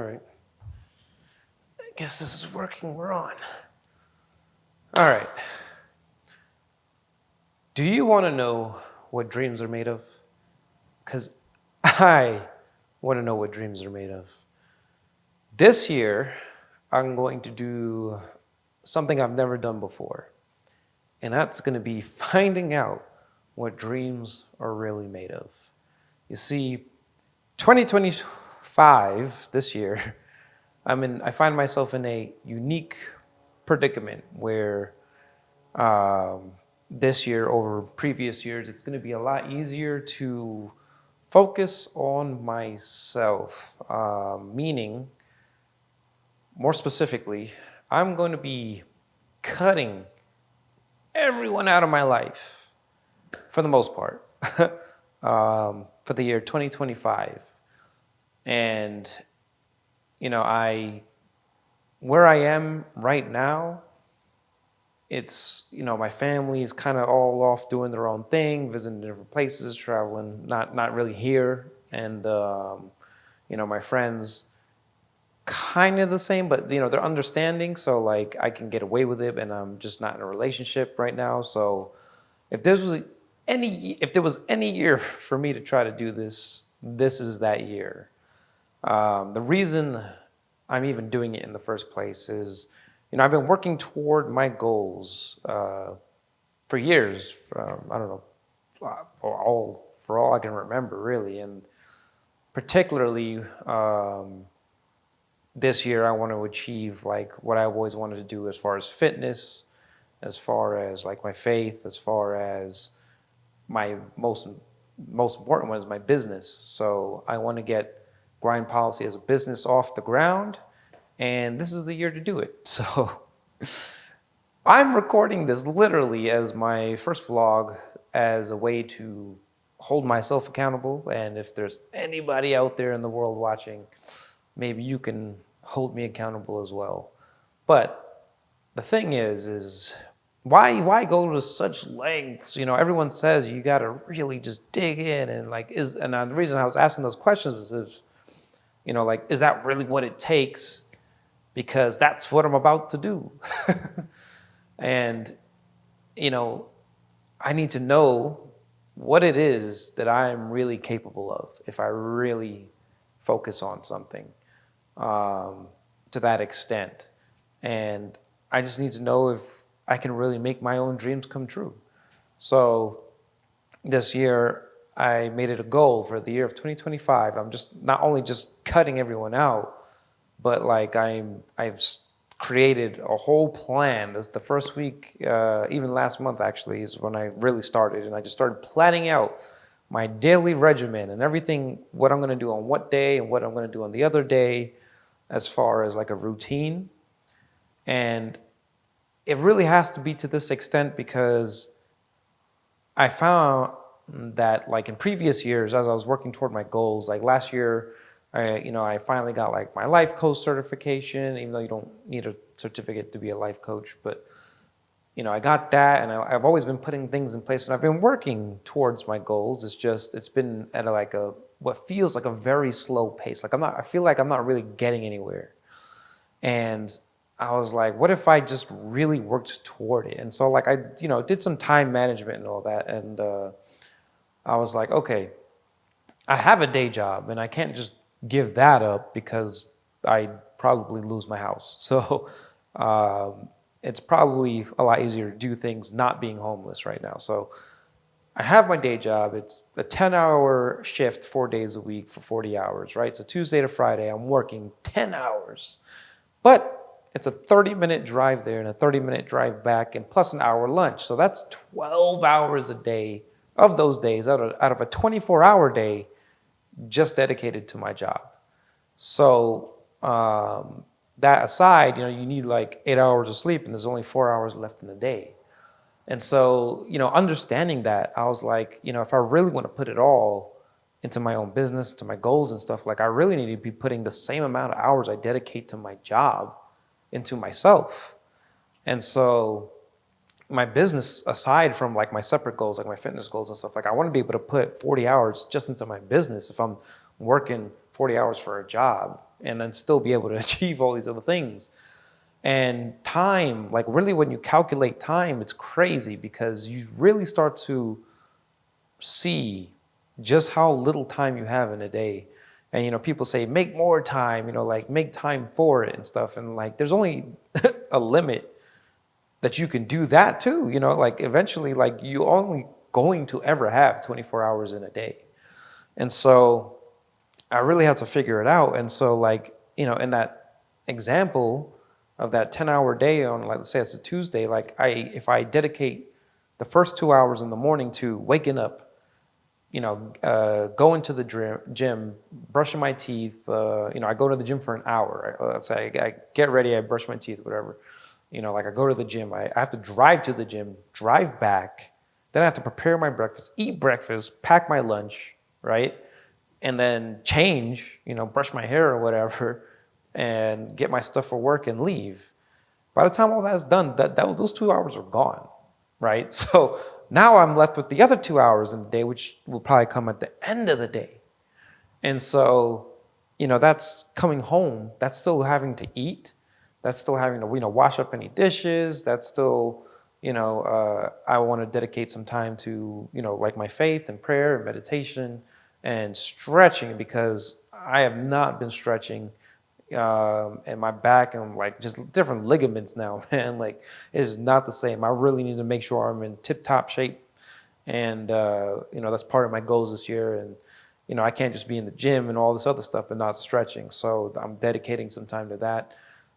All right. I guess this is working. We're on. All right. Do you want to know what dreams are made of? Because I want to know what dreams are made of. This year, I'm going to do something I've never done before. And that's going to be finding out what dreams are really made of. You see, 2025, this year, I find myself in a unique predicament where this year over previous years, it's going to be a lot easier to focus on myself. Meaning, more specifically, I'm going to be cutting everyone out of my life for the most part for the year 2025. And, where I am right now, it's, my family is kind of all off doing their own thing, visiting different places, traveling, not really here. And, my friends, kind of the same, but, they're understanding. So like I can get away with it and I'm just not in a relationship right now. So if there was any year for me to try to do this, this is that year. The reason I'm even doing it in the first place is, I've been working toward my goals for years. I don't know, for all I can remember, really, and particularly this year, I want to achieve like what I've always wanted to do as far as fitness, as far as like my faith, as far as my most important one is my business. So I want to get Grind Policy as a business off the ground, and this is the year to do it. So I'm recording this literally as my first vlog as a way to hold myself accountable. And if there's anybody out there in the world watching, maybe you can hold me accountable as well. But the thing is why go to such lengths? Everyone says you got to really just dig in and the reason I was asking those questions is, is that really what it takes? Because that's what I'm about to do. And, I need to know what it is that I'm really capable of if I really focus on something to that extent. And I just need to know if I can really make my own dreams come true. So this year, I made it a goal for the year of 2025. I'm just not only just cutting everyone out, but like I've created a whole plan. This the first week, even last month actually, is when I really started, and I just started planning out my daily regimen and everything, what I'm going to do on what day and what I'm going to do on the other day, as far as like a routine. And it really has to be to this extent because I found that like in previous years, as I was working toward my goals, like last year, I finally got like my life coach certification, even though you don't need a certificate to be a life coach. But, I got that, and I've always been putting things in place, and I've been working towards my goals. It's been at what feels like a very slow pace. Like I feel like I'm not really getting anywhere. And I was like, what if I just really worked toward it? And so like I, did some time management and all that. And I was like, okay, I have a day job and I can't just give that up because I'd probably lose my house. So it's probably a lot easier to do things not being homeless right now. So I have my day job. It's a 10-hour shift, 4 days a week for 40 hours, right? So Tuesday to Friday, I'm working 10 hours. But it's a 30-minute drive there and a 30-minute drive back and plus an hour lunch. So that's 12 hours a day of those days out of a 24-hour day just dedicated to my job. So that aside, you need like 8 hours of sleep and there's only 4 hours left in the day. And so, understanding that, I was like, if I really want to put it all into my own business, to my goals and stuff, like I really need to be putting the same amount of hours I dedicate to my job into myself. And so my business, aside from like my separate goals, like my fitness goals and stuff, like I want to be able to put 40 hours just into my business if I'm working 40 hours for a job. and then still be able to achieve all these other things. And time, like really when you calculate time, it's crazy because you really start to see just how little time you have in a day. And people say make more time, like make time for it and stuff. And like there's only a limit that you can do that too. Like eventually, like you only going to ever have 24 hours in a day. And so I really had to figure it out. And so like, in that example of that 10-hour day on, like, let's say it's a Tuesday, like if I dedicate the first 2 hours in the morning to waking up, going to the gym, brushing my teeth, I go to the gym for an hour. Let's say I get ready, I brush my teeth, whatever. Like I go to the gym, I have to drive to the gym, drive back, then I have to prepare my breakfast, eat breakfast, pack my lunch, right? And then change, brush my hair or whatever, and get my stuff for work and leave. By the time all that's done, those 2 hours are gone, right? So now I'm left with the other 2 hours in the day, which will probably come at the end of the day. And so, that's coming home. That's still having to eat. That's still having to, wash up any dishes. That's still, I want to dedicate some time to, like my faith and prayer and meditation and stretching, because I have not been stretching, and my back and like just different ligaments now, man, like it's not the same. I really need to make sure I'm in tip-top shape. And, that's part of my goals this year. And, I can't just be in the gym and all this other stuff and not stretching. So I'm dedicating some time to that.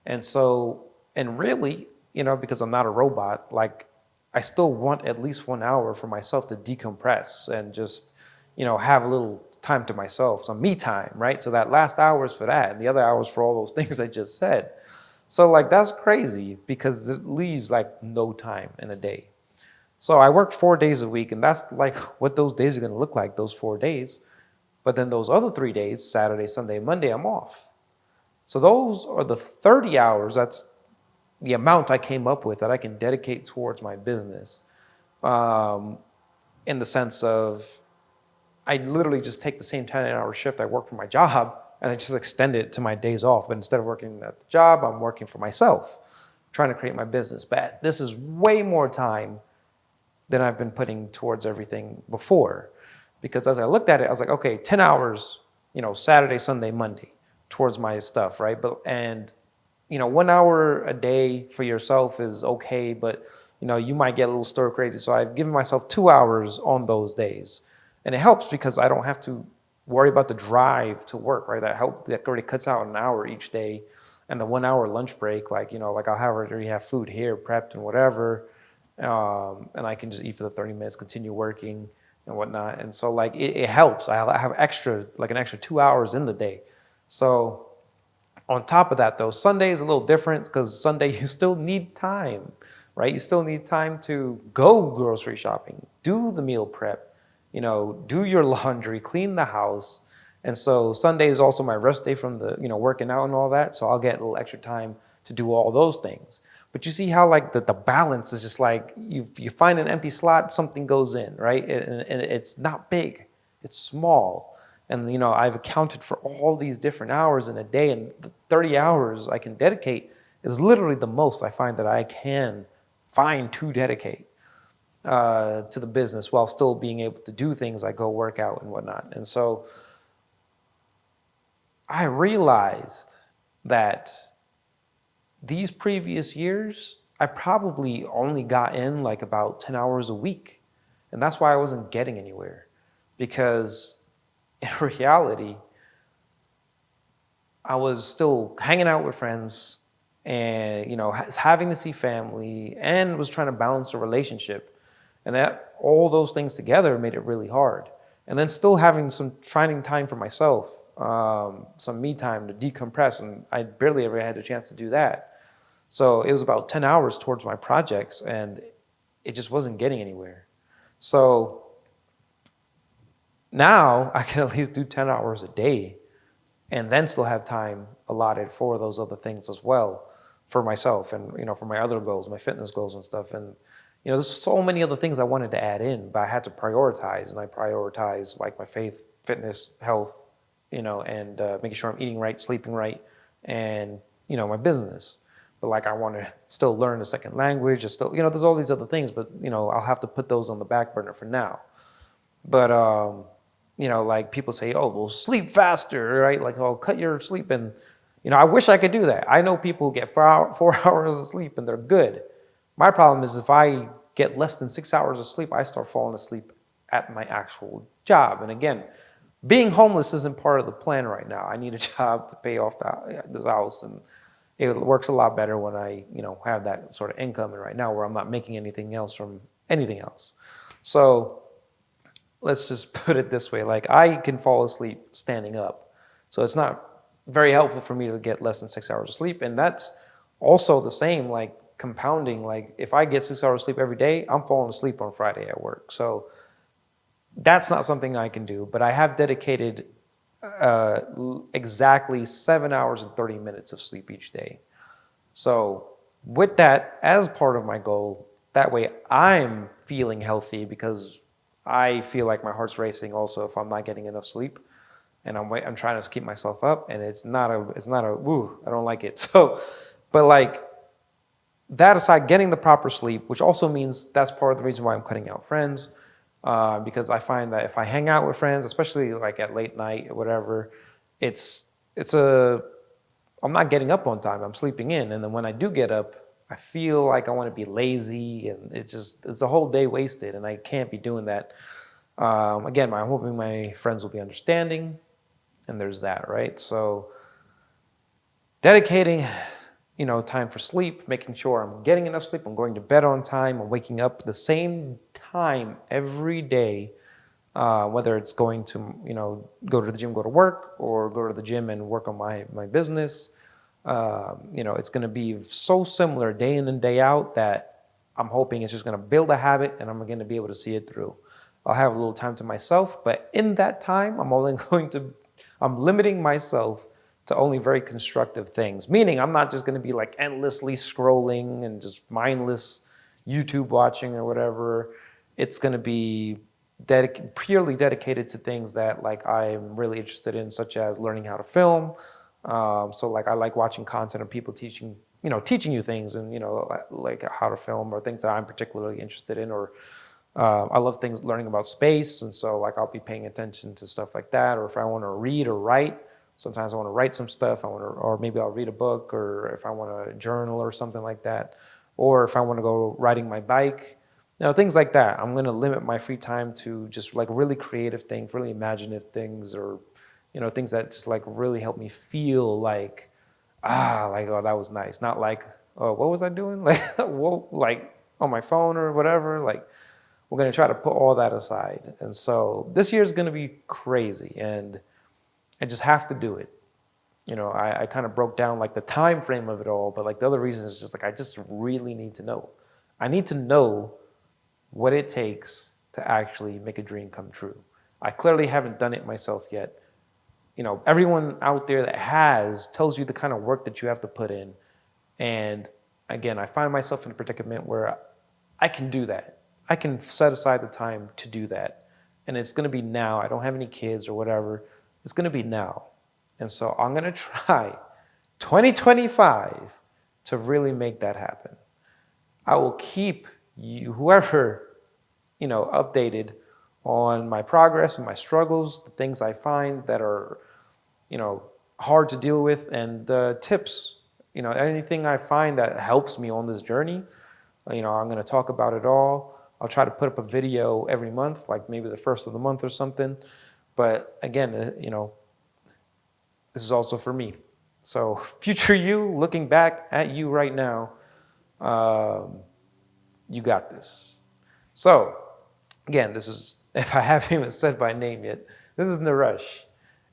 And so, and really, because I'm not a robot, like I still want at least 1 hour for myself to decompress and just, have a little time to myself, some me time, right? So that last hour is for that, and the other hours for all those things I just said. So like that's crazy because it leaves like no time in a day. So I work 4 days a week, and that's like what those days are going to look like, those 4 days. But then those other 3 days, Saturday, Sunday, Monday, I'm off. So those are the 30 hours. That's the amount I came up with that I can dedicate towards my business, in the sense of I literally just take the same 10-hour shift I work for my job and I just extend it to my days off. But instead of working at the job, I'm working for myself, trying to create my business. But this is way more time than I've been putting towards everything before. Because as I looked at it, I was like, okay, 10 hours, Saturday, Sunday, Monday towards my stuff, right? And 1 hour a day for yourself is okay, but you might get a little stir crazy. So I've given myself 2 hours on those days. And it helps because I don't have to worry about the drive to work, right? That already cuts out an hour each day. And the 1 hour lunch break, like I'll already have food here prepped and whatever. And I can just eat for the 30 minutes, continue working and whatnot. And so like it helps. I have an extra 2 hours in the day. So on top of that though, Sunday is a little different because Sunday you still need time, right? You still need time to go grocery shopping, do the meal prep, do your laundry, clean the house. And so Sunday is also my rest day from the, working out and all that. So I'll get a little extra time to do all those things. But you see how like the balance is just like you find an empty slot, something goes in, right? And it's not big, it's small. And I've accounted for all these different hours in a day, and the 30 hours I can dedicate is literally the most I find that I can find to dedicate to the business while still being able to do things like go work out and whatnot. And so I realized that these previous years, I probably only got in like about 10 hours a week. And that's why I wasn't getting anywhere. Because in reality, I was still hanging out with friends and, having to see family and was trying to balance the relationship. And that all those things together made it really hard. And then still finding time for myself, some me time to decompress. And I barely ever had a chance to do that. So it was about 10 hours towards my projects, and it just wasn't getting anywhere. So now I can at least do 10 hours a day and then still have time allotted for those other things as well, for myself and, for my other goals, my fitness goals and stuff. And, there's so many other things I wanted to add in, but I had to prioritize, and I prioritized like my faith, fitness, health, and making sure I'm eating right, sleeping right, and, my business. But like I want to still learn a second language, or still, there's all these other things, but, I'll have to put those on the back burner for now. But, like people say, oh, well, sleep faster, right? Like, oh, cut your sleep. And, I wish I could do that. I know people who get 4 hours of sleep and they're good. My problem is if I get less than 6 hours of sleep, I start falling asleep at my actual job. And again, being homeless isn't part of the plan right now. I need a job to pay off this house, and it works a lot better when I, have that sort of income. And right now, where I'm not making anything else from anything else. So let's just put it this way: like I can fall asleep standing up, so it's not very helpful for me to get less than 6 hours of sleep. And that's also the same, like compounding. Like if I get 6 hours of sleep every day, I'm falling asleep on Friday at work. So that's not something I can do, but I have dedicated exactly 7 hours and 30 minutes of sleep each day. So with that as part of my goal, that way I'm feeling healthy, because I feel like my heart's racing also if I'm not getting enough sleep, and I'm trying to keep myself up, and it's not a woo, I don't like it. So, but like that aside, getting the proper sleep, which also means that's part of the reason why I'm cutting out friends. Because I find that if I hang out with friends, especially like at late night or whatever, it's I'm not getting up on time. I'm sleeping in, and then when I do get up, I feel like I want to be lazy, and it's a whole day wasted, and I can't be doing that. Again, I'm hoping my friends will be understanding, and there's that, right? So dedicating, time for sleep, making sure I'm getting enough sleep, I'm going to bed on time, I'm waking up the same time every day, whether it's going to, go to the gym, go to work, or go to the gym and work on my business. It's going to be so similar day in and day out that I'm hoping it's just going to build a habit, and I'm going to be able to see it through. I'll have a little time to myself, but in that time, I'm limiting myself to only very constructive things. Meaning I'm not just going to be like endlessly scrolling and just mindless YouTube watching or whatever. It's going to be purely dedicated to things that like I'm really interested in, such as learning how to film. So like I like watching content of people teaching you things, and like how to film, or things that I'm particularly interested in, or I love things learning about space, and so like I'll be paying attention to stuff like that. Or if I want to read or write, sometimes I want to write some stuff. Or maybe I'll read a book, or if I want to journal or something like that, or if I want to go riding my bike, things like that. I'm going to limit my free time to just like really creative things, really imaginative things, or things that just like really help me feel like, like, oh, that was nice. Not like, oh, what was I doing? Like, whoa, like on my phone or whatever. Like, we're going to try to put all that aside. And so this year is going to be crazy, and I just have to do it. I kind of broke down like the time frame of it all, but like the other reason is just like I just really need to know. I need to know what it takes to actually make a dream come true. I clearly haven't done it myself yet. Everyone out there that has tells you the kind of work that you have to put in. And again, I find myself in a predicament where I can do that. I can set aside the time to do that. And it's going to be now. I don't have any kids or whatever. It's going to be now. And so I'm going to try 2025 to really make that happen. I will keep you, whoever, updated on my progress and my struggles, the things I find that are, hard to deal with, and the tips, anything I find that helps me on this journey. I'm going to talk about it all. I'll try to put up a video every month, like maybe the first of the month or something. But again, this is also for me. So future you, looking back at you right now, you got this. So again, this is, if I haven't even said my name yet, this is Naresh,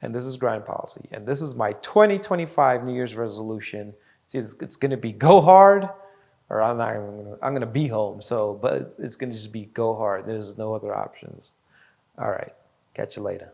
and this is Grind Policy, and this is my 2025 New Year's resolution. See, it's going to be go hard, or I'm going to be home. So, but it's going to just be go hard. There's no other options. All right. Catch you later.